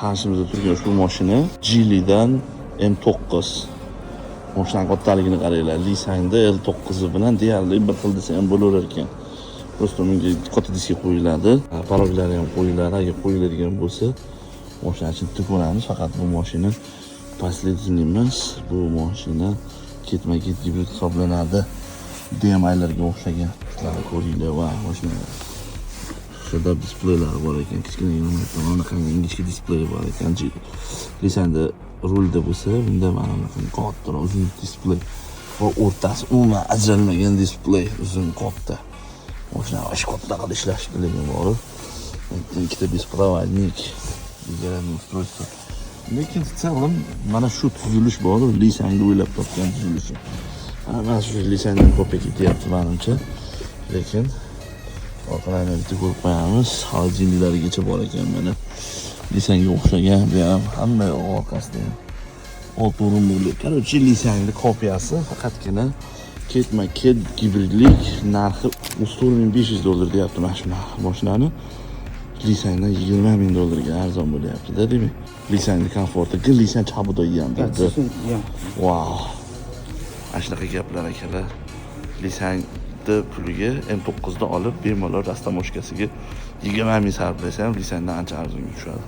Qarshimizda turgan shu mashina Geely'dan M9. Mashinaning kattaligini qaranglar. Nissan'da L9 bilan deyarli bir xil desa ham bo'laverar ekan. Prosta bunga katta diska qo'yiladi. Paroglari ham qo'yiladi. Agar qo'yiladigan bo'lsa, mashina ichini tib olamiz. Faqat bu mashina последний emas. Bu mashina ketma-ket gibrid hisoblanadi. DMI'larga o'xshagan. Shuni ko'ringlar va mashina shunda displeylar bor ekan, kichkina qanday ingichka displey bor ekan. Nissan'da rulda bo'lsa, bunda mana bunaqa katta uzun displey va o'rtasi umuman ajralmagan displey, uzun katta. Mashina ish katta qilib ishlash bilimi bor. Ikkita besprovодник, degan устройство. Lekin в целом mana shu tuzilish bor, Nissan'ga o'ylab topgan tuzilishi. Mana shu Nissan'dan kopiya ketyapti menimcha. Lekin orqalarni bitta ko'rib qo'yamiz. Xolodilniklarigacha bor ekan mana. Nissan'ga o'xshagan, bu ham hamma orqasida ham olti o'rinli. Короче, Nissan'ning kopiyasi, faqatgina ketma-ket gibridlik, narxi $14,500 deyapti mana shu mashinani. Nissan'dan $20,000 arzon bo'lyapti-da, demak. Nissan'ning komforti, Nissan chabudoyi ham dedi. Wow. Mana shunaqa gaplar akalar. Nissan'da puliga M9 da olib, bemalol rastamoshkasiga 20,000 sarflasam, Nissan'dan ancha arzonga tushadi.